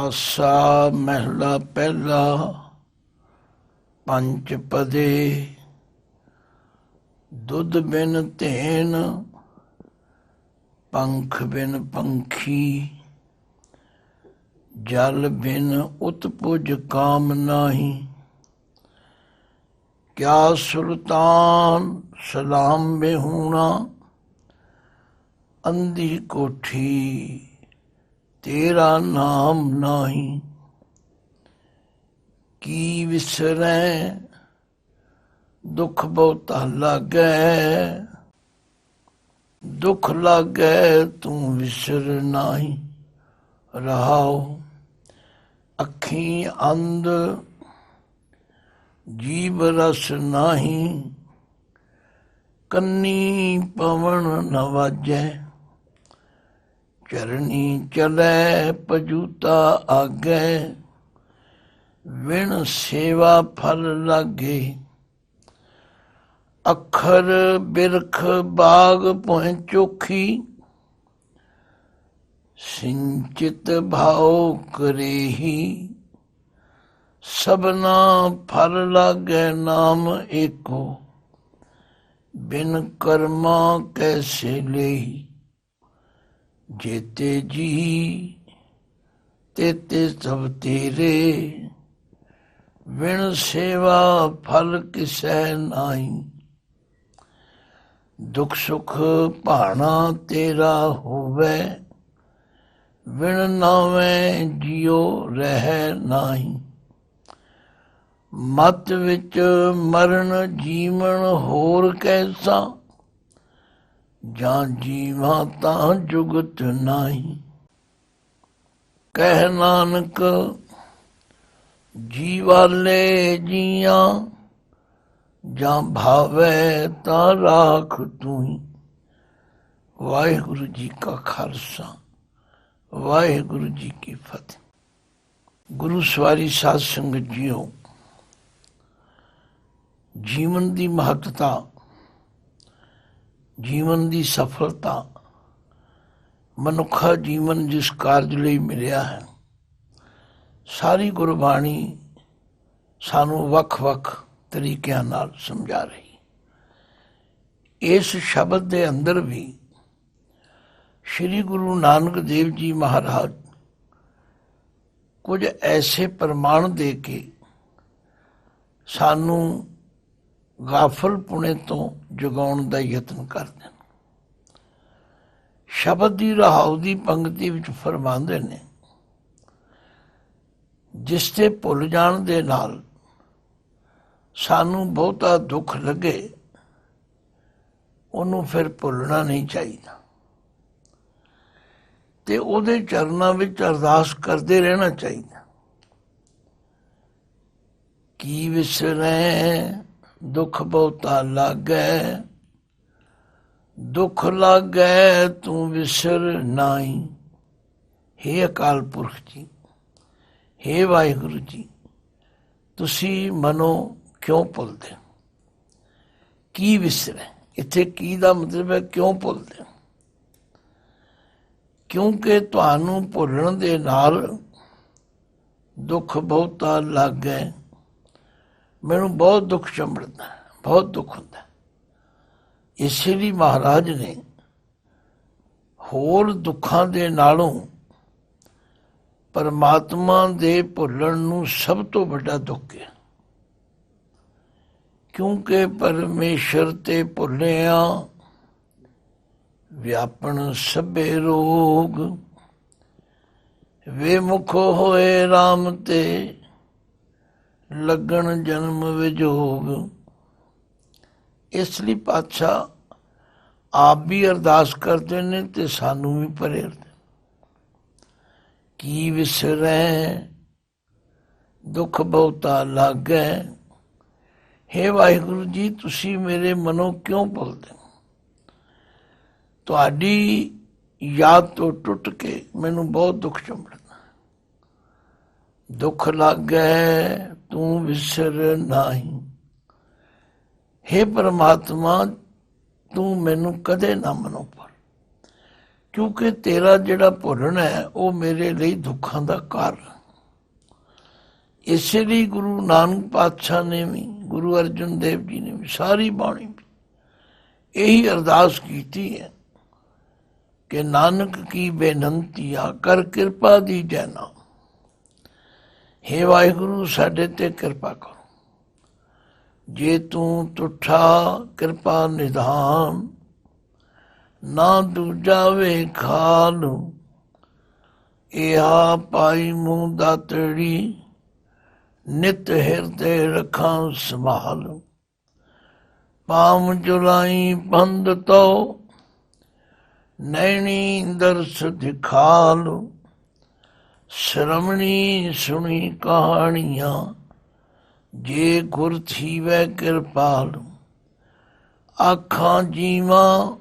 ਆਸਾ ਮਹਿਲਾ ਪਹਿਲਾ ਪੰਚ ਪਦੇ। ਦੁੱਧ ਬਿਨ ਧੇਨ ਪੰਖ ਬਿਨ ਪੰਖੀ। ਜਲ ਬਿਨ ਉਤਪੁਜ ਕਾਮ ਨਾਹੀ। ਕਿਆ ਸੁਲਤਾਨ ਸਲਾਮ ਬਿਹੂਣਾ। ਅੰਧੀ ਕੋਠੀ ਤੇਰਾ ਨਾਮ ਨਾਹੀ। ਕੀ ਵਿਸਰੈ ਦੁੱਖ ਬਹੁਤਾ ਲਾਗੈ। ਦੁੱਖ ਲਾਗੈ ਤੂੰ ਵਿਸਰ ਨਾਹੀ। ਰਹਾਉ ਅੱਖੀਂ ਅੰਧ ਜੀਭ ਰਸ ਨਾਹੀ। ਕੰਨੀ ਪਵਨ ਨ ਵਾਜੈ। ਚਰਨੀ ਚਲੈ ਪਜੂਤਾ ਆਗੈ। ਵਿਣ ਸੇਵਾ ਫਲ ਲਾਗੇ। ਅੱਖਰ ਬਿਰਖ ਬਾਗ ਭੋਇ ਚੋਖੀ। ਸਿੰਚਿਤ ਭਾਉ ਕਰੇਹੀ। ਸਭਨਾ ਫਲ ਲਾਗੈ ਨਾਮ ਏਕੋ। ਬਿਨ ਕਰਮਾ ਕੈਸੇ ਲੇਹੀ। ਜੇਤੇ ਜੀ ਤੇਤੇ ਸਭ ਤੇਰੇ। ਵਿਣ ਸੇਵਾ ਫਲ ਕਿਸੈ ਨਾਹੀ। ਦੁੱਖ ਸੁਖ ਭਾਣਾ ਤੇਰਾ ਹੋਵੈ। ਵਿਣ ਨਾਵੇਂ ਜਿਉ ਰਹਿ ਨਾਹੀ। ਮਤ ਵਿੱਚ ਮਰਨ ਜੀਵਨ ਹੋਰ ਕੈਸਾ। ਜਾਂ ਜੀਵਾਂ ਤਾਂ ਜੁਗਤ ਨਾਹੀ। ਕਹਿ ਨਾਨਕ ਜੀਵਾਲੇ ਜੀਆਂ। ਜਾਂ ਭਾਵੈ ਤਾਂ ਰਾਖ ਤੂੰ। ਵਾਹਿਗੁਰੂ ਜੀ ਕਾ ਖਾਲਸਾ ਵਾਹਿਗੁਰੂ ਜੀ ਕੀ ਫਤਿਹ। ਗੁਰੂ ਸਵਾਰੀ ਸਾਧ ਸੰਗਤ ਜੀਓ, ਜੀਵਨ ਦੀ ਮਹੱਤਤਾ, ਜੀਵਨ ਦੀ ਸਫਲਤਾ, ਮਨੁੱਖਾ ਜੀਵਨ ਜਿਸ ਕਾਰਜ ਲਈ ਮਿਲਿਆ ਹੈ, ਸਾਰੀ ਗੁਰਬਾਣੀ ਸਾਨੂੰ ਵੱਖ-ਵੱਖ ਤਰੀਕਿਆਂ ਨਾਲ ਸਮਝਾ ਰਹੀ। ਇਸ ਸ਼ਬਦ ਦੇ ਅੰਦਰ ਵੀ ਸ਼੍ਰੀ ਗੁਰੂ ਨਾਨਕ ਦੇਵ ਜੀ ਮਹਾਰਾਜ ਕੁਝ ਐਸੇ ਪ੍ਰਮਾਣ ਦੇ ਕੇ ਸਾਨੂੰ ਗਾਫਲ ਪੁਣੇ ਤੋਂ ਜਗਾਉਣ ਦਾ ਯਤਨ ਕਰਦੇ ਨੇ। ਸ਼ਬਦ ਦੀ ਰਹਾਉ ਦੀ ਪੰਕਤੀ ਵਿੱਚ ਫਰਮਾਉਂਦੇ ਨੇ, ਜਿਸ ਤੇ ਭੁੱਲ ਜਾਣ ਦੇ ਨਾਲ ਸਾਨੂੰ ਬਹੁਤਾ ਦੁੱਖ ਲੱਗੇ, ਉਹਨੂੰ ਫਿਰ ਭੁੱਲਣਾ ਨਹੀਂ ਚਾਹੀਦਾ ਤੇ ਉਹਦੇ ਚਰਨਾਂ ਵਿੱਚ ਅਰਦਾਸ ਕਰਦੇ ਰਹਿਣਾ ਚਾਹੀਦਾ। ਕੀ ਵਿਸਰੈ ਦੁੱਖ ਬਹੁਤਾ ਲਾਗੈ। ਦੁੱਖ ਲਾਗੈ ਤੂੰ ਵਿਸਰ ਨਾਹੀ। ਹੇ ਅਕਾਲ ਪੁਰਖ ਜੀ, ਹੇ ਵਾਹਿਗੁਰੂ ਜੀ, ਤੁਸੀਂ ਮਨੋਂ ਕਿਉਂ ਭੁੱਲਦੇ? ਕੀ ਵਿਸਰੈ, ਇੱਥੇ ਕੀ ਦਾ ਮਤਲਬ ਹੈ ਕਿਉਂ ਭੁੱਲਦੇ? ਕਿਉਂਕਿ ਤੁਹਾਨੂੰ ਭੁੱਲਣ ਦੇ ਨਾਲ ਦੁੱਖ ਬਹੁਤਾ ਲਾਗੈ। ਮੈਨੂੰ ਬਹੁਤ ਦੁੱਖ ਚੰਬੜਦਾ, ਬਹੁਤ ਦੁੱਖ ਹੁੰਦਾ। ਇਸੇ ਲਈ ਮਹਾਰਾਜ ਨੇ ਹੋਰ ਦੁੱਖਾਂ ਦੇ ਨਾਲੋਂ ਪਰਮਾਤਮਾ ਦੇ ਭੁੱਲਣ ਨੂੰ ਸਭ ਤੋਂ ਵੱਡਾ ਦੁੱਖ ਹੈ। ਕਿਉਂਕਿ ਪਰਮੇਸ਼ਰ ਤੇ ਭੁੱਲਿਆ ਵਿਆਪਣ ਸਭੇ ਰੋਗ। ਵੇ ਮੁਖ ਹੋਏ ਰਾਮ ਤੇ ਲੱਗਣ ਜਨਮ ਵਿਜੋਗ। ਇਸ ਲਈ ਪਾਤਸ਼ਾਹ ਆਪ ਵੀ ਅਰਦਾਸ ਕਰਦੇ ਨੇ ਤੇ ਸਾਨੂੰ ਵੀ ਪ੍ਰੇਰਦੇ। ਕੀ ਵਿਸਰੈ ਦੁੱਖ ਬਹੁਤਾ ਲਾਗੈ। ਹੇ ਵਾਹਿਗੁਰੂ ਜੀ, ਤੁਸੀਂ ਮੇਰੇ ਮਨੋਂ ਕਿਉਂ ਭੁੱਲਦੇ? ਤੁਹਾਡੀ ਯਾਦ ਤੋਂ ਟੁੱਟ ਕੇ ਮੈਨੂੰ ਬਹੁਤ ਦੁੱਖ ਚੰਬੜਦਾ। ਦੁੱਖ ਲਾਗੈ ਤੂੰ ਵਿਸਰ ਨਾਹੀ। ਹੇ ਪਰਮਾਤਮਾ, ਤੂੰ ਮੈਨੂੰ ਕਦੇ ਨਾ ਮਨੋਂ ਭੁੱਲ, ਕਿਉਂਕਿ ਤੇਰਾ ਜਿਹੜਾ ਭੁੱਲਣਾ ਹੈ ਉਹ ਮੇਰੇ ਲਈ ਦੁੱਖਾਂ ਦਾ ਕਾਰਨ। ਇਸੇ ਲਈ ਗੁਰੂ ਨਾਨਕ ਪਾਤਸ਼ਾਹ ਨੇ ਵੀ, ਗੁਰੂ ਅਰਜਨ ਦੇਵ ਜੀ ਨੇ ਵੀ, ਸਾਰੀ ਬਾਣੀ ਇਹੀ ਅਰਦਾਸ ਕੀਤੀ ਹੈ ਕਿ ਨਾਨਕ ਕੀ ਬੇਨੰਤੀਆ ਕਰ ਕਿਰਪਾ ਦੀ ਜੈ ਨਾਮ। ਹੇ ਵਾਹਿਗੁਰੂ, ਸਾਡੇ ਤੇ ਕਿਰਪਾ ਕਰੋ। ਜੇ ਤੂੰ ਤੁਠਾ ਕਿਰਪਾ ਨਿਧਾਨ, ਨਾ ਦੂਜਾ ਵੇਖਾਲ। ਇਹਾ ਪਾਈ ਮੂੰਹ ਦਾਤੜੀ, ਨਿਤ ਹਿਰਦੇ ਰੱਖਾਂ ਸੰਭਾਲ। ਪਾਮ ਜੁਲਾਈ ਬੰਦ ਤੋ, ਨੈਣੀ ਦਰਸ ਦਿਖਾਲ। ਸ਼ਰਮਣੀ ਸੁਣੀ ਕਹਾਣੀਆਂ, ਜੇ ਗੁਰ ਥੀਵੈ ਕਿਰਪਾਲ। ਆਖਾਂ ਜੀਵਾਂ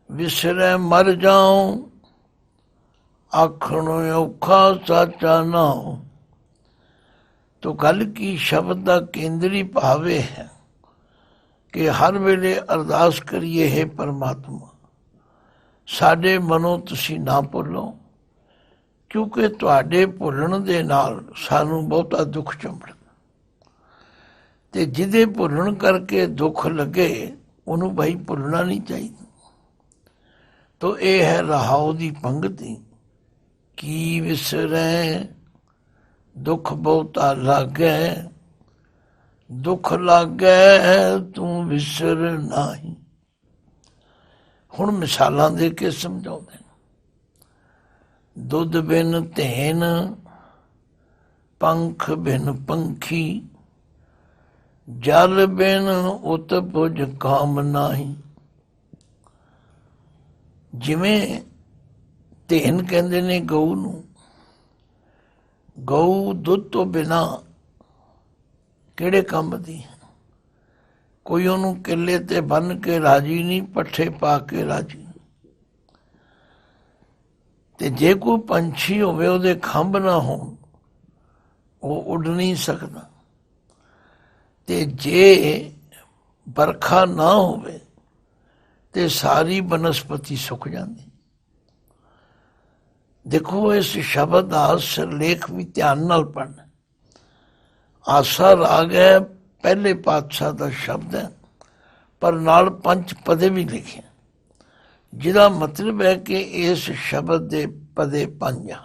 ਵਿਸਰੈ ਮਰ ਜਾਉ, ਆਖਣ ਔਖਾ ਸਾਚਾ ਨਾਉ। ਤੋ ਗੱਲ ਕੀ ਸ਼ਬਦ ਦਾ ਕੇਂਦਰੀ ਭਾਵ ਇਹ ਹੈ ਕਿ ਹਰ ਵੇਲੇ ਅਰਦਾਸ ਕਰੀਏ, ਹੈ ਪਰਮਾਤਮਾ ਸਾਡੇ ਮਨੋਂ ਤੁਸੀਂ ਨਾ ਭੁੱਲੋ, ਕਿਉਂਕਿ ਤੁਹਾਡੇ ਭੁੱਲਣ ਦੇ ਨਾਲ ਸਾਨੂੰ ਬਹੁਤਾ ਦੁੱਖ ਚੰਬੜਦਾ, ਤੇ ਜਿਹਦੇ ਭੁੱਲਣ ਕਰਕੇ ਦੁੱਖ ਲੱਗੇ ਉਹਨੂੰ ਭਾਈ ਭੁੱਲਣਾ ਨਹੀਂ ਚਾਹੀਦਾ। ਤੋ ਇਹ ਹੈ ਰਹਾਉ ਦੀ ਪੰਗਤੀ, ਕੀ ਵਿਸਰੈ ਦੁੱਖ ਬਹੁਤਾ ਲਾਗੈ, ਦੁੱਖ ਲਾਗੈ ਤੂੰ ਵਿਸਰ ਨਾਹੀ। ਹੁਣ ਮਿਸਾਲਾਂ ਦੇ ਕੇ ਸਮਝਾਉਂਦੇ ਨੇ। ਦੁੱਧ ਬਿਨ ਧੈਨ, ਪੰਖ ਬਿਨ ਪੰਖੀ, ਜਲ ਬਿਨ ਉਤ ਪੁਜ ਕਾਮ ਨਾਹੀ। ਜਿਵੇਂ ਧੈਨ ਕਹਿੰਦੇ ਨੇ ਗਊ ਨੂੰ, ਗਊ ਦੁੱਧ ਤੋਂ ਬਿਨਾ ਕਿਹੜੇ ਕੰਮ ਦੀ ਹੈ? ਕੋਈ ਉਹਨੂੰ ਕਿੱਲੇ ਤੇ ਬੰਨ ਕੇ ਰਾਜੀ ਨਹੀਂ, ਪੱਠੇ ਪਾ ਕੇ ਰਾਜੀ। ਤੇ ਜੇ ਕੋਈ ਪੰਛੀ ਹੋਵੇ ਉਹਦੇ ਖੰਭ ਨਾ ਹੋਣ, ਉਹ ਉੱਡ ਨਹੀਂ ਸਕਦਾ। ਤੇ ਜੇ ਬਰਖਾ ਨਾ ਹੋਵੇ ਤੇ ਸਾਰੀ ਬਨਸਪਤੀ ਸੁੱਕ ਜਾਂਦੀ। ਦੇਖੋ, ਇਸ ਸ਼ਬਦ ਦਾ ਸਿਰਲੇਖ ਵੀ ਧਿਆਨ ਨਾਲ ਪੜ੍ਹਨਾ। ਆਸਾ ਰਾਗ ਹੈ, ਪਹਿਲੇ ਪਾਤਸ਼ਾਹ ਦਾ ਸ਼ਬਦ ਹੈ, ਪਰ ਨਾਲ 5 ਪਦੇ ਵੀ ਲਿਖੇ, ਜਿਹਦਾ ਮਤਲਬ ਹੈ ਕਿ ਇਸ ਸ਼ਬਦ ਦੇ ਪਦੇ 5 ਆ।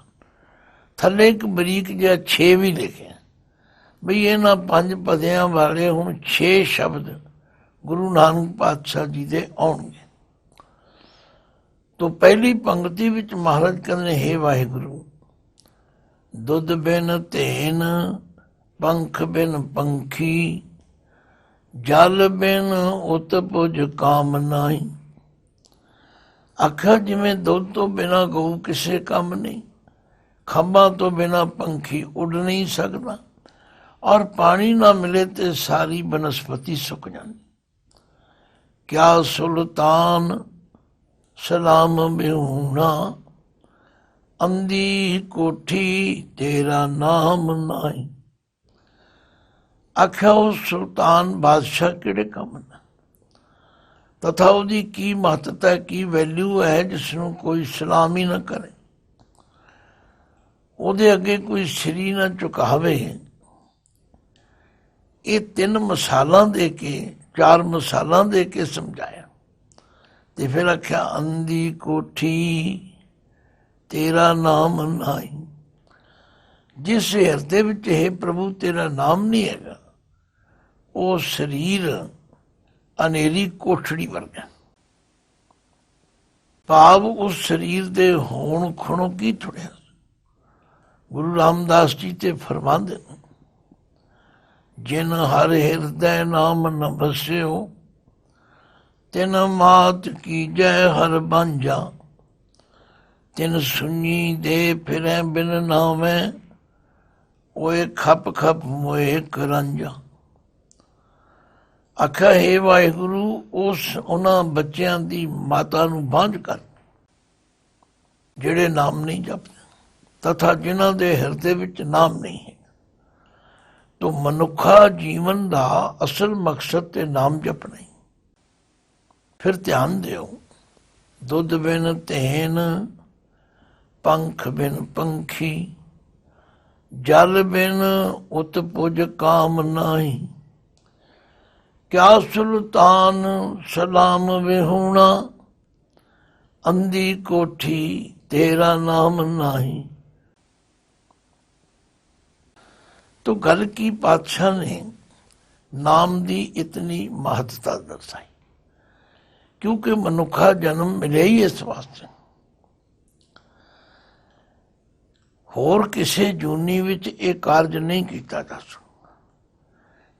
ਥੱਲੇ ਇੱਕ ਬਰੀਕ ਜਿਹਾ 6 ਵੀ ਲਿਖਿਆ, ਬਈ ਇਹਨਾਂ 5 ਪਦਿਆਂ ਵਾਲੇ ਹੁਣ 6 ਸ਼ਬਦ ਗੁਰੂ ਨਾਨਕ ਪਾਤਸ਼ਾਹ ਜੀ ਦੇ ਆਉਣਗੇ। ਤੋ ਪਹਿਲੀ ਪੰਕਤੀ ਵਿੱਚ ਮਹਾਰਾਜ ਕਹਿੰਦੇ ਨੇ, ਹੇ ਵਾਹਿਗੁਰੂ, ਦੁੱਧ ਬਿਨ ਧੈਨ, ਪੰਖ ਬਿਨ ਪੰਖੀ, ਜਲ ਬਿਨ ਉਤ ਪੁਜ ਕਾਮ ਨਾਹੀ। ਆਖਿਆ ਜਿਵੇਂ ਦੁੱਧ ਤੋਂ ਬਿਨਾਂ ਗਊ ਕਿਸੇ ਕੰਮ ਨਹੀਂ, ਖੰਭਾਂ ਤੋਂ ਬਿਨਾਂ ਪੰਖੀ ਉੱਡ ਨਹੀਂ ਸਕਦਾ, ਔਰ ਪਾਣੀ ਨਾ ਮਿਲੇ ਤੇ ਸਾਰੀ ਬਨਸਪਤੀ ਸੁੱਕ ਜਾਂਦੀ। ਕਿਆ ਸੁਲਤਾਨ ਸਲਾਮ ਬਿਹੂਣਾ, ਅੰਦੀ ਕੋਠੀ ਤੇਰਾ ਨਾਮ ਨਾਹੀ। ਆਖਿਆ ਉਹ ਸੁਲਤਾਨ ਬਾਦਸ਼ਾਹ ਕਿਹੜੇ ਕੰਮ ਦਾ, ਤਥਾ ਉਹਦੀ ਕੀ ਮਹੱਤਤਾ, ਕੀ ਵੈਲਿਊ ਹੈ, ਜਿਸ ਨੂੰ ਕੋਈ ਸਲਾਮ ਹੀ ਨਾ ਕਰੇ, ਉਹਦੇ ਅੱਗੇ ਕੋਈ ਸਿਰੀ ਨਾ ਝੁਕਾਵੇ। ਇਹ 3 ਮਿਸਾਲਾਂ ਦੇ ਕੇ, 4 ਮਿਸਾਲਾਂ ਦੇ ਕੇ ਸਮਝਾਇਆ। ਤੇ ਫਿਰ ਆਖਿਆ, ਅੰਦੀ ਕੋਠੀ ਤੇਰਾ ਨਾਮ ਨਾਹੀ। ਜਿਸ ਹਿਰਦੇ ਵਿੱਚ ਹੈ ਪ੍ਰਭੂ ਤੇਰਾ ਨਾਮ ਨਹੀਂ ਹੈਗਾ, ਉਹ ਸਰੀਰ ਹਨੇਰੀ ਕੋਠੜੀ ਵਰਗਾ। ਭਾਵ ਉਸ ਸਰੀਰ ਦੇ ਹੋਣ ਖੁਣੋਂ ਕੀ ਥੁੜਿਆ। ਗੁਰੂ ਰਾਮਦਾਸ ਜੀ ਤੇ ਫਰਮਾਉਂਦੇ ਨੇ, ਜਿਨ ਹਰ ਹਿਰਦੈ ਨਾਮ ਨ ਬਸਿਓ, ਤਿਨ ਮਾਤ ਕੀ ਜੈ ਹਰ ਬਾਂਝਾ। ਤਿਨ ਸੁਣੀ ਦੇ ਫਿਰੈ ਬਿਨ ਨਾਮੈ, ਓਏ ਖਪ ਖਪ ਮੋਏ ਕਰਾਂਝਾ। ਆਖਿਆ, ਹੇ ਵਾਹਿਗੁਰੂ, ਉਹਨਾਂ ਬੱਚਿਆਂ ਦੀ ਮਾਤਾ ਨੂੰ ਬਾਂਝ ਕਰ ਜਿਹੜੇ ਨਾਮ ਨਹੀਂ ਜਪਦੇ, ਤਥਾ ਜਿਨ੍ਹਾਂ ਦੇ ਹਿਰਦੇ ਵਿੱਚ ਨਾਮ ਨਹੀਂ ਹੈ। ਤੋ ਮਨੁੱਖਾ ਜੀਵਨ ਦਾ ਅਸਲ ਮਕਸਦ ਤੇ ਨਾਮ ਜਪਣਾ ਹੀ। ਫਿਰ ਧਿਆਨ ਦਿਓ, ਦੁੱਧ ਬਿਨ ਧੈਨ, ਪੰਖ ਬਿਨ ਪੰਖੀ, जल बिन उत पुज काम नाही, क्या सुल्तान सलाम विहूणा, अंधी कोठी तेरा नाम नाही। तो गल की पातशाह ने नाम की इतनी महत्ता दर्शाई, क्योंकि मनुखा जन्म मिले ही इस वास्ते। होर किसी जूनी विच ये कारज नहीं किया जा सकता,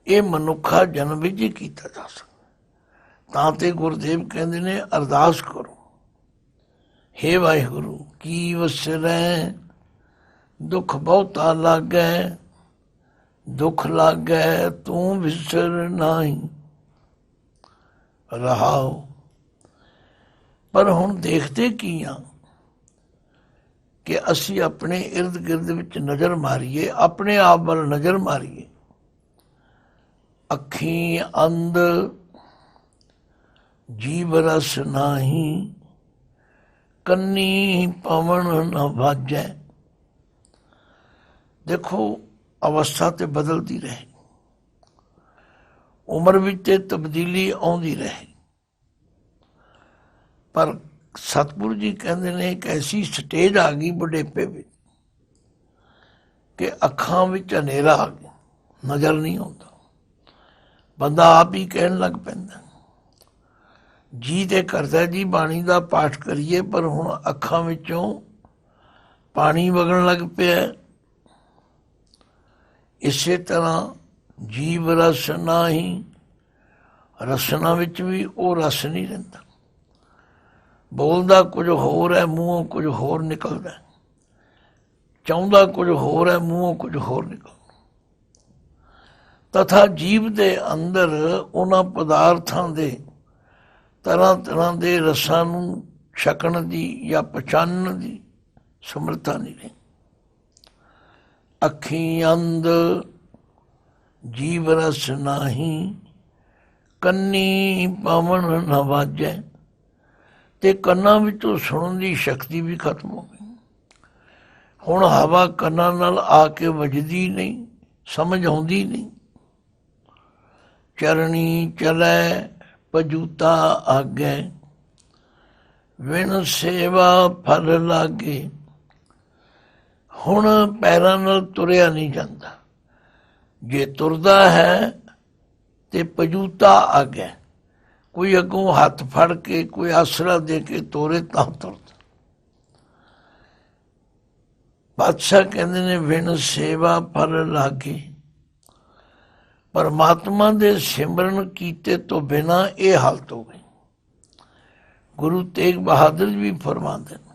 ये मनुखा जन्म विच ही किया जा सकता। तां ते गुरुदेव कहते ने अरदास करो, हे वाहिगुरु की वसरै, दुख बहुता लागै, दुख लागै तू विसर नाही। रहाओ। पर हुण देखते की हाँ कि असी अपने इर्द गिर्द विच नज़र मारीए, अपने आप वाल नज़र मारीए। अखी अंध जीव रस नाही, कन्नी पवन न वाजै। देखो अवस्था तो बदलती रहे, उम्र विच तब्दीली आउंदी रहे, पर सतगुरु जी कहते ने एक ऐसी स्टेज आ गई बुढ़ेपे में कि अखां विच हनेरा आ गया, नज़र नहीं आता। बंदा आप ही कहन लग पैंदा, जी ते करदा जी बाणी का पाठ करिए, पर हुण अखां विचों पानी वगण लग पिया। इसे तरह जीव रस नाही, रसना विच भी वो रस नहीं रहिंदा। बोलदा कुछ होर है, मूहों कुछ होर निकलदा, चाहुंदा कुछ होर है, मूहों कुछ होर निकलदा। तथा जीव दे अंदर उन्हां पदार्थां दे तरह तरह के रसां नूं छकण दी या पहचानण दी समर्था नहीं रही। अखी अंध जीव रस नाही, कन्नी पवन न वाजै। ते कन्नां विचों सुणन की शक्ति भी खत्म हो गई। हुण हवा कन्नां नाल आके वजदी नहीं, समझ आउंदी नहीं। चरणी चलै पजूता आगे, विन सेवा फल लागे। हुण पैरां नाल तुरिया नहीं जाता, जे तुरदा है ते पजूता आगे, कोई अगों हथ फड़ के कोई आसरा दे के तोरे तां तुरदा। बादशाह कहते ने विन सेवा फल लागे। परमात्मा दे सिमरन कीते तो बिना ये हालत हो गई। गुरु तेग बहादुर भी फरमाते हैं,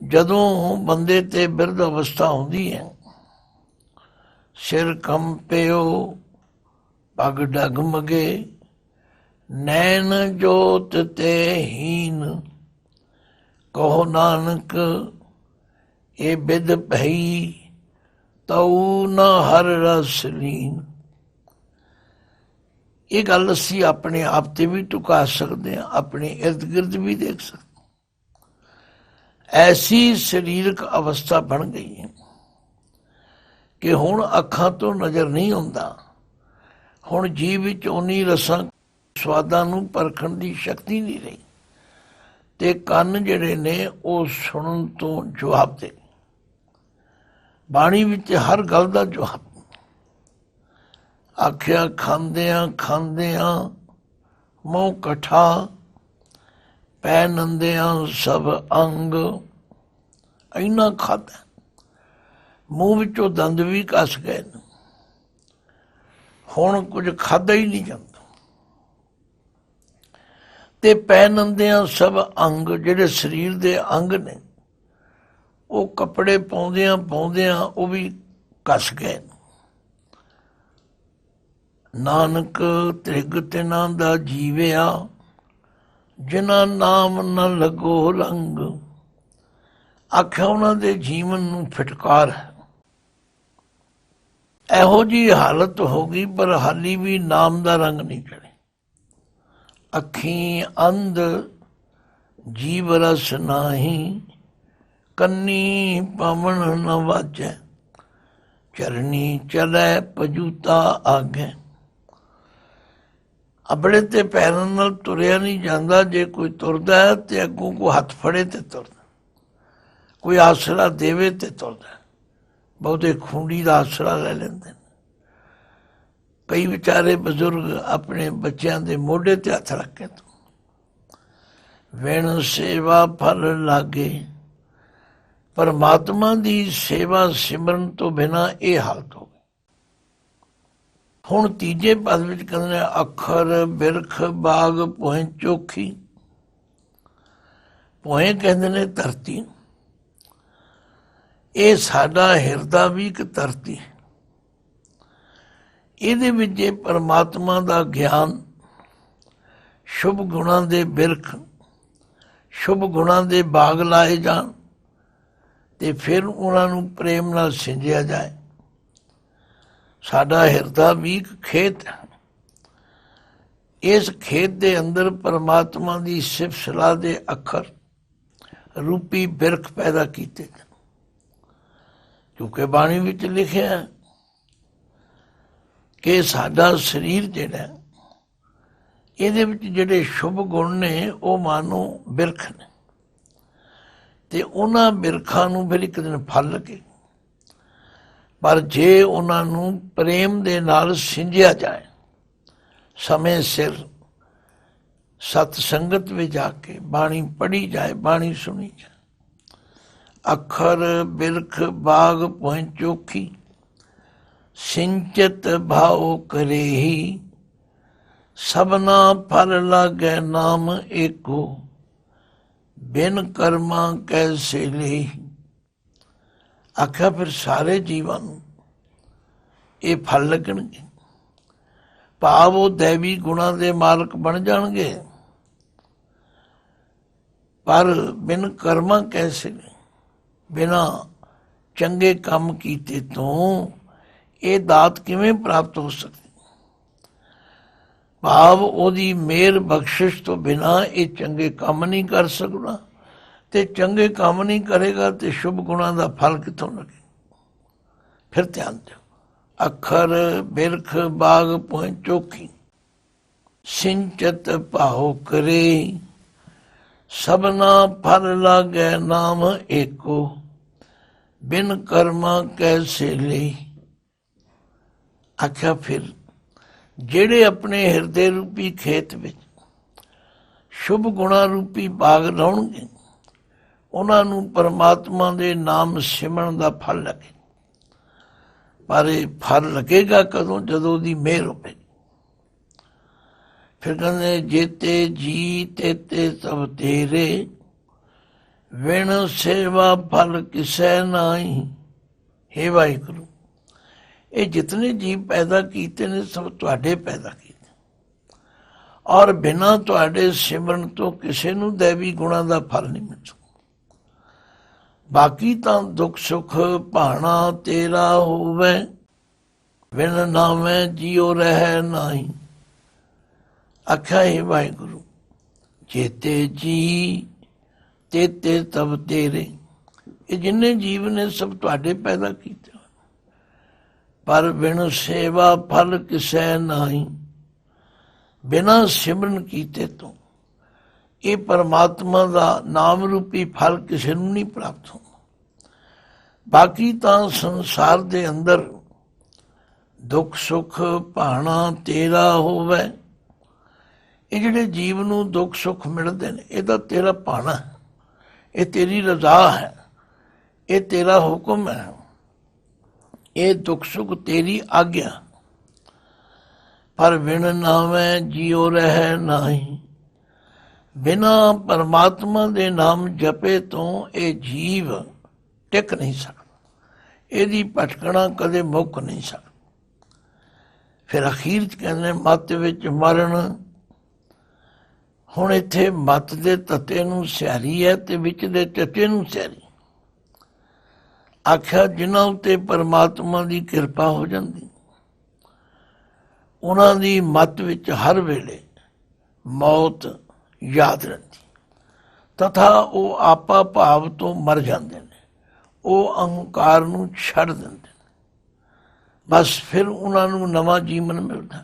जदों बंदे ते बिरध अवस्था होंदी है, सिर कंपियो पग डगमगे, नैन जोत ते हीन, कहो नानक ये बिद भई, तऊ न हर रस लीन। ये गल असी अपने आप ते भी टुका सकते हैं, अपने इर्द गिर्द भी देख सकते। ऐसी शरीरक अवस्था बन गई है कि हुण अखां तो नज़र नहीं आउंदा। हुण जीव विच उन्नी रसां स्वादां नूं परखण दी शक्ति नहीं रही, ते कंन जिहड़े ने वो सुणन तो जवाब दे। बाणी विच हर गल दा जवाब। आख्या खांदियां खांदियां मूँह कठा, पै नंदियां सब अंग। इन्ना खादा, मूँह विचों दंद भी कस गए, हुण कुछ खादा ही नहीं जाता। ते पै नंदियां सब अंग, जिहड़े शरीर दे अंग ने वो कपड़े पाउंदियां पाउंदियां वो भी कस गए। नानक त्रिग तिन्हां दा जीविया, जिन्हां नाम न लगो रंग। आख्या उन्हां दे जीवन नूं फिटकार है। ਇਹੋ जी हालत हो गई, पर हाली भी नाम का रंग नहीं चढ़े। अखी अंध जीव रस नाही, ਕੰਨੀ ਪਵਨ ਨ ਵਾਜੈ, ਚਰਨੀ ਚਲੈ ਪਜੂਤਾ ਆਗੈ। ਆਪਣੇ ਤੇ ਪੈਰਾਂ ਨਾਲ ਤੁਰਿਆ ਨਹੀਂ ਜਾਂਦਾ। ਜੇ ਕੋਈ ਤੁਰਦਾ ਹੈ ਤੇ ਅੱਗੋਂ ਕੋਈ ਹੱਥ ਫੜੇ ਤੇ ਤੁਰਦਾ, ਕੋਈ ਆਸਰਾ ਦੇਵੇ ਤੇ ਤੁਰਦਾ। ਬਹੁਤੇ ਖੂੰਡੀ ਦਾ ਆਸਰਾ ਲੈ ਲੈਂਦੇ ਨੇ। ਕਈ ਵਿਚਾਰੇ ਬਜ਼ੁਰਗ ਆਪਣੇ ਬੱਚਿਆਂ ਦੇ ਮੋਢੇ ਤੇ ਹੱਥ ਰੱਖ ਕੇ ਵਿਣ ਸੇਵਾ ਫਲ ਲਾਗੇ। ਪਰਮਾਤਮਾ ਦੀ ਸੇਵਾ ਸਿਮਰਨ ਤੋਂ ਬਿਨਾਂ ਇਹ ਹਾਲਤ ਹੋ ਗਈ। ਹੁਣ ਤੀਜੇ ਪਦ ਵਿੱਚ ਕਹਿੰਦੇ ਨੇ ਅੱਖਰ ਬਿਰਖ ਬਾਗ ਭੋਏ ਚੋਖੀ। ਭੋਏ ਕਹਿੰਦੇ ਨੇ ਧਰਤੀ। ਇਹ ਸਾਡਾ ਹਿਰਦਾ ਵੀ ਇੱਕ ਧਰਤੀ ਹੈ। ਇਹਦੇ ਵਿੱਚ ਜੇ ਪਰਮਾਤਮਾ ਦਾ ਗਿਆਨ, ਸ਼ੁਭ ਗੁਣਾਂ ਦੇ ਬਿਰਖ, ਸ਼ੁਭ ਗੁਣਾਂ ਦੇ ਬਾਗ ਲਾਏ ਜਾਣ ਤੇ ਫਿਰ ਉਹਨਾਂ ਨੂੰ ਪ੍ਰੇਮ ਨਾਲ ਸਿੰਜਿਆ ਜਾਏ। ਸਾਡਾ ਹਿਰਦਾ ਵੀ ਇੱਕ ਖੇਤ ਹੈ। ਇਸ ਖੇਤ ਦੇ ਅੰਦਰ ਪਰਮਾਤਮਾ ਦੀ ਸਿਫਤ ਸਲਾਹ ਦੇ ਅੱਖਰ ਰੂਪੀ ਬਿਰਖ ਪੈਦਾ ਕੀਤੇ ਨੇ। ਕਿਉਂਕਿ ਬਾਣੀ ਵਿੱਚ ਲਿਖਿਆ ਕਿ ਸਾਡਾ ਸਰੀਰ ਜਿਹੜਾ, ਇਹਦੇ ਵਿੱਚ ਜਿਹੜੇ ਸ਼ੁਭ ਗੁਣ ਨੇ ਉਹ ਮਾਨੋ ਬਿਰਖ ਨੇ, ਤੇ ਉਹਨਾਂ ਬਿਰਖਾਂ ਨੂੰ ਫਿਰ ਇੱਕ ਦਿਨ ਫਲ ਲੱਗੇ। ਪਰ ਜੇ ਉਹਨਾਂ ਨੂੰ ਪ੍ਰੇਮ ਦੇ ਨਾਲ ਸਿੰਜਿਆ ਜਾਏ, ਸਮੇਂ ਸਿਰ ਸਤ ਸੰਗਤ ਵਿੱਚ ਜਾ ਕੇ ਬਾਣੀ ਪੜ੍ਹੀ ਜਾਏ, ਬਾਣੀ ਸੁਣੀ ਜਾਏ। ਅੱਖਰ ਬਿਰਖ ਬਾਗ ਭੋਏ ਚੋਖੀ, ਸਿੰਚਤ ਭਾਉ ਕਰੇਹੀ। ਸਭਨਾ ਫਲ ਲਾਗੈ ਨਾਮ ਏਕੋ, ਬਿਨ ਕਰਮਾਂ ਕੈਸੇ ਲਈ। ਆਖਿਆ ਫਿਰ ਸਾਰੇ ਜੀਵਾਂ ਨੂੰ ਇਹ ਫਲ ਲੱਗਣਗੇ। ਭਾਵ ਉਹ ਦੈਵੀ ਗੁਣਾਂ ਦੇ ਮਾਲਕ ਬਣ ਜਾਣਗੇ, ਪਰ ਬਿਨ ਕਰਮਾਂ ਕੈਸੇ ਲਈ। ਬਿਨਾਂ ਚੰਗੇ ਕੰਮ ਕੀਤੇ ਤੋਂ ਇਹ ਦਾਤ ਕਿਵੇਂ ਪ੍ਰਾਪਤ ਹੋ ਸਕਦੀ। ਭਾਵ ਉਹਦੀ ਮਿਹਰ ਬਖਸ਼ਿਸ਼ ਤੋਂ ਬਿਨਾਂ ਇਹ ਚੰਗੇ ਕੰਮ ਨਹੀਂ ਕਰ ਸਕਦਾ, ਤੇ ਚੰਗੇ ਕੰਮ ਨਹੀਂ ਕਰੇਗਾ ਤੇ ਸ਼ੁਭ ਗੁਣਾਂ ਦਾ ਫਲ ਕਿੱਥੋਂ ਲੱਗੇ। ਫਿਰ ਧਿਆਨ ਦਿਓ। ਅੱਖਰ ਬਿਰਖ ਬਾਗ ਭੋਏ ਚੋਖੀ, ਸਿੰਚਤ ਭਾਉ ਕਰੇ। ਸਭਨਾ ਫਲ ਲਾਗੈ ਨਾਮ ਏਕੋ, ਬਿਨ ਕਰਮਾਂ ਕੈਸੇ ਲਈ। ਆਖਿਆ ਫਿਰ ਜਿਹੜੇ ਆਪਣੇ ਹਿਰਦੇ ਰੂਪੀ ਖੇਤ ਵਿੱਚ ਸ਼ੁਭ ਗੁਣਾ ਰੂਪੀ ਬਾਗ ਲਾਉਣਗੇ, ਉਹਨਾਂ ਨੂੰ ਪਰਮਾਤਮਾ ਦੇ ਨਾਮ ਸਿਮਰਨ ਦਾ ਫਲ ਲੱਗੇ। ਪਰ ਇਹ ਫਲ ਲੱਗੇਗਾ ਕਦੋਂ? ਜਦੋਂ ਉਹਦੀ ਮਿਹਰ ਹੋਵੇ। ਫਿਰ ਕਹਿੰਦੇ ਜੇਤੇ ਜੀ ਤੇਤੇ ਸਭ ਤੇਰੇ, ਵਿਣ ਸੇਵਾ ਫਲ ਕਿਸੈ ਨਾਹੀ। ਹੇ ਵਾਹਿਗੁਰੂ, ਇਹ ਜਿਤਨੇ ਜੀਵ ਪੈਦਾ ਕੀਤੇ ਨੇ ਸਭ ਤੁਹਾਡੇ ਪੈਦਾ ਕੀਤੇ, ਔਰ ਬਿਨਾਂ ਤੁਹਾਡੇ ਸਿਮਰਨ ਤੋਂ ਕਿਸੇ ਨੂੰ ਦੈਵੀ ਗੁਣਾਂ ਦਾ ਫਲ ਨਹੀਂ ਮਿਲ ਸਕਦਾ। ਬਾਕੀ ਤਾਂ ਦੁੱਖ ਸੁੱਖ ਭਾਣਾ ਤੇਰਾ ਹੋਵੇ, ਬਿਨ ਨਾਮੈ ਜਿਉ ਰਹਿ ਨਾਹੀ। ਆਖਿਆ ਹੈ ਵਾਹਿਗੁਰੂ, ਜੇਤੇ ਜੀ ਤੇਤੇ ਤਬ ਤੇਰੇ। ਇਹ ਜਿੰਨੇ ਜੀਵ ਨੇ ਸਭ ਤੁਹਾਡੇ ਪੈਦਾ ਕੀਤੇ, ਪਰ ਬਿਨ ਸੇਵਾ ਫਲ ਕਿਸੈ ਨਾਹੀ। ਬਿਨਾਂ ਸਿਮਰਨ ਕੀਤੇ ਤੋਂ ਇਹ ਪਰਮਾਤਮਾ ਦਾ ਨਾਮ ਰੂਪੀ ਫਲ ਕਿਸੇ ਨੂੰ ਨਹੀਂ ਪ੍ਰਾਪਤ ਹੁੰਦਾ। ਬਾਕੀ ਤਾਂ ਸੰਸਾਰ ਦੇ ਅੰਦਰ ਦੁੱਖ ਸੁੱਖ ਭਾਣਾ ਤੇਰਾ ਹੋਵੇ। ਇਹ ਜਿਹੜੇ ਜੀਵ ਨੂੰ ਦੁੱਖ ਸੁੱਖ ਮਿਲਦੇ ਨੇ, ਇਹ ਤਾਂ ਤੇਰਾ ਭਾਣਾ, ਇਹ ਤੇਰੀ ਰਜ਼ਾ ਹੈ, ਇਹ ਤੇਰਾ ਹੁਕਮ ਹੈ। ਇਹ ਦੁੱਖ ਸੁੱਖ ਤੇਰੀ ਆਗਿਆ। ਪਰ ਬਿਨ ਨਾਮੈ ਜਿਉ ਰਹਿ ਨਾਹੀ। ਬਿਨਾਂ ਪਰਮਾਤਮਾ ਦੇ ਨਾਮ ਜਪੇ ਤੋਂ ਇਹ ਜੀਵ ਟਿਕ ਨਹੀਂ ਸਕਦਾ, ਇਹਦੀ ਭਟਕਣਾ ਕਦੇ ਮੁੱਕ ਨਹੀਂ ਸਕਦਾ। ਫਿਰ ਅਖੀਰ 'ਚ ਕਹਿੰਦੇ ਮੱਤ ਵਿੱਚ ਮਰਨ। ਹੁਣ ਇੱਥੇ ਮੱਤ ਦੇ ਤੱਤੇ ਨੂੰ ਸਿਆਰੀ ਹੈ ਤੇ ਵਿੱਚ ਦੇ ਚੱਚੇ ਨੂੰ ਸਿਆਰੀ। ਆਖਿਆ ਜਿਨ੍ਹਾਂ ਉੱਤੇ ਪਰਮਾਤਮਾ ਦੀ ਕਿਰਪਾ ਹੋ ਜਾਂਦੀ, ਉਹਨਾਂ ਦੀ ਮੱਤ ਵਿੱਚ ਹਰ ਵੇਲੇ ਮੌਤ ਯਾਦ ਰਹਿੰਦੀ, ਤਥਾ ਉਹ ਆਪਾ ਭਾਵ ਤੋਂ ਮਰ ਜਾਂਦੇ ਨੇ। ਉਹ ਅਹੰਕਾਰ ਨੂੰ ਛੱਡ ਦਿੰਦੇ ਨੇ। ਬਸ ਫਿਰ ਉਹਨਾਂ ਨੂੰ ਨਵਾਂ ਜੀਵਨ ਮਿਲਦਾ।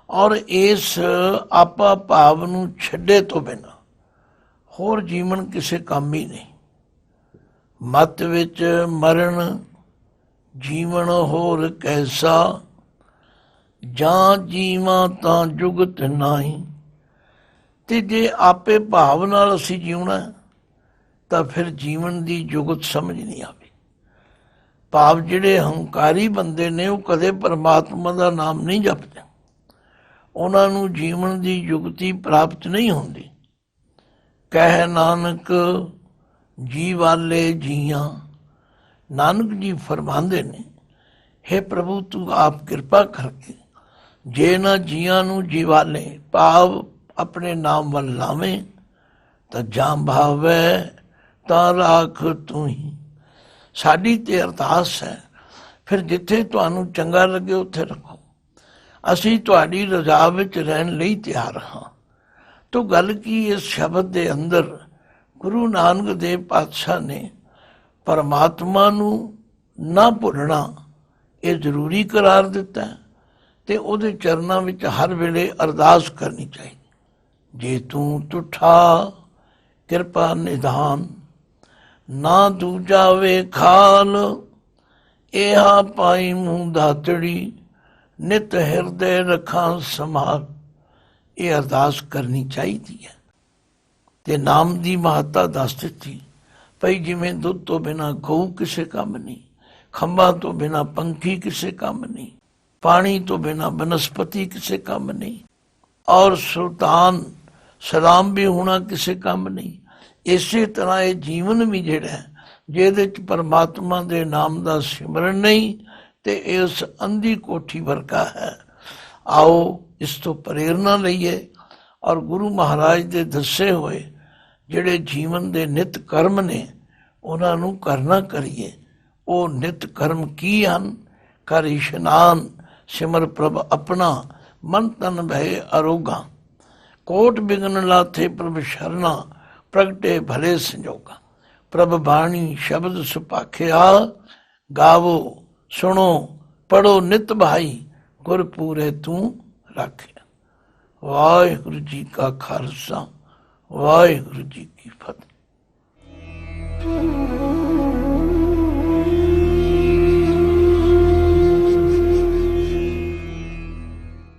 ਔਰ ਇਸ ਆਪਾ ਭਾਵ ਨੂੰ ਛੱਡੇ ਤੋਂ ਬਿਨਾਂ ਹੋਰ ਜੀਵਨ ਕਿਸੇ ਕੰਮ ਹੀ ਨਹੀਂ। ਮਤ ਵਿੱਚ ਮਰਨ ਜੀਵਨ ਹੋਰ ਕੈਸਾ, ਜਾਂ ਜੀਵਾਂ ਤਾਂ ਜੁਗਤ ਨਹੀਂ। ਤੇ ਜੇ ਆਪੇ ਭਾਵ ਨਾਲ ਅਸੀਂ ਜਿਉਣਾ ਤਾਂ ਫਿਰ ਜੀਵਨ ਦੀ ਜੁਗਤ ਸਮਝ ਨਹੀਂ ਆਵੇ। ਭਾਵ ਜਿਹੜੇ ਹੰਕਾਰੀ ਬੰਦੇ ਨੇ ਉਹ ਕਦੇ ਪਰਮਾਤਮਾ ਦਾ ਨਾਮ ਨਹੀਂ ਜਪਦੇ, ਉਹਨਾਂ ਨੂੰ ਜੀਵਨ ਦੀ ਜੁਗਤੀ ਪ੍ਰਾਪਤ ਨਹੀਂ ਹੁੰਦੀ। ਕਹਿ ਨਾਨਕ ਜੀ ਵਾਲੇ ਜੀਆਂ, ਨਾਨਕ ਜੀ ਫਰਮਾਉਂਦੇ ਨੇ, ਹੇ ਪ੍ਰਭੂ ਤੂੰ ਆਪ ਕਿਰਪਾ ਕਰਕੇ ਜੇ ਨਾ ਜੀਆਂ ਨੂੰ ਜੀਵਾਲੇ ਭਾਵ ਆਪਣੇ ਨਾਮ ਵੱਲ ਲਾਵੇਂ ਤਾਂ ਜਾਂ ਭਾਵੈ ਤਾਂ ਰਾਖ ਤੂੰ ਹੀ। ਸਾਡੀ ਤੇ ਅਰਦਾਸ ਹੈ, ਫਿਰ ਜਿੱਥੇ ਤੁਹਾਨੂੰ ਚੰਗਾ ਲੱਗੇ ਉੱਥੇ ਰੱਖੋ, ਅਸੀਂ ਤੁਹਾਡੀ ਰਜ਼ਾ ਵਿੱਚ ਰਹਿਣ ਲਈ ਤਿਆਰ ਹਾਂ। ਤੋ ਗੱਲ ਕੀ ਇਸ ਸ਼ਬਦ ਦੇ ਅੰਦਰ ਗੁਰੂ ਨਾਨਕ ਦੇਵ ਪਾਤਸ਼ਾਹ ਨੇ ਪਰਮਾਤਮਾ ਨੂੰ ਨਾ ਭੁੱਲਣਾ ਇਹ ਜ਼ਰੂਰੀ ਕਰਾਰ ਦਿੱਤਾ ਤੇ ਉਹਦੇ ਚਰਨਾਂ ਵਿੱਚ ਹਰ ਵੇਲੇ ਅਰਦਾਸ ਕਰਨੀ ਚਾਹੀਦੀ। ਜੇ ਤੂੰ ਤੁਠਾ ਕਿਰਪਾ ਨਿਧਾਨ, ਨਾ ਦੂਜਾ ਵੇ ਖਾਲ, ਇਹਾ ਪਾਈ ਮੂੰਹ ਦਾਤੜੀ, ਨਿਤ ਹਿਰਦੇ ਰੱਖਾਂ ਸੰਭਾਲ। ਇਹ ਅਰਦਾਸ ਕਰਨੀ ਚਾਹੀਦੀ ਹੈ। ਤੇ ਨਾਮ ਦੀ ਮਹੱਤਤਾ ਦੱਸ ਦਿੱਤੀ ਭਈ ਜਿਵੇਂ ਦੁੱਧ ਤੋਂ ਬਿਨਾਂ ਗਊ ਕਿਸੇ ਕੰਮ ਨਹੀਂ, ਖੰਭਾਂ ਤੋਂ ਬਿਨਾਂ ਪੰਖੀ ਕਿਸੇ ਕੰਮ ਨਹੀਂ, ਪਾਣੀ ਤੋਂ ਬਿਨਾਂ ਬਨਸਪਤੀ ਕਿਸੇ ਕੰਮ ਨਹੀਂ, ਔਰ ਸੁਲਤਾਨ ਸਲਾਮ ਵੀ ਹੋਣਾ ਕਿਸੇ ਕੰਮ ਨਹੀਂ। ਇਸੇ ਤਰ੍ਹਾਂ ਇਹ ਜੀਵਨ ਵੀ ਜਿਹੜਾ ਜਿਹਦੇ 'ਚ ਪਰਮਾਤਮਾ ਦੇ ਨਾਮ ਦਾ ਸਿਮਰਨ ਨਹੀਂ ਤੇ ਇਸ ਅੰਧੀ ਕੋਠੀ ਵਰਗਾ ਹੈ। ਆਓ ਇਸ ਤੋਂ ਪ੍ਰੇਰਨਾ ਲਈਏ ਔਰ ਗੁਰੂ ਮਹਾਰਾਜ ਦੇ ਦੱਸੇ ਹੋਏ ਜਿਹੜੇ ਜੀਵਨ ਦੇ ਨਿਤ ਕਰਮ ਨੇ ਉਹਨਾਂ ਨੂੰ ਕਰਨਾ ਕਰੀਏ। ਉਹ ਨਿਤ ਕਰਮ ਕੀ ਹਨ? ਕਰ ਇਸ਼ਨਾਨ, ਸਿਮਰ ਪ੍ਰਭ ਆਪਣਾ, ਮਨ ਤਨ ਭੈ ਅਰੋਗਾ, ਕੋਟ ਬਿਗਨ ਲਾਥੇ ਪ੍ਰਭ ਸ਼ਰਨਾ, ਪ੍ਰਗਟੇ ਭਲੇ ਸੰਜੋਗਾ। ਪ੍ਰਭ ਬਾਣੀ ਸ਼ਬਦ ਸੁਪਾਖਿਆ, ਗਾਵੋ ਸੁਣੋ ਪੜੋ ਨਿਤ ਭਾਈ, ਗੁਰ ਪੂਰੇ ਤੂੰ ਰਾਖਿਆ। ਵਾਹਿਗੁਰੂ ਜੀ ਕਾ ਖਾਲਸਾ, ਵਾਹਿਗੁਰੂ ਜੀ ਕੀ ਫਤਿਹ।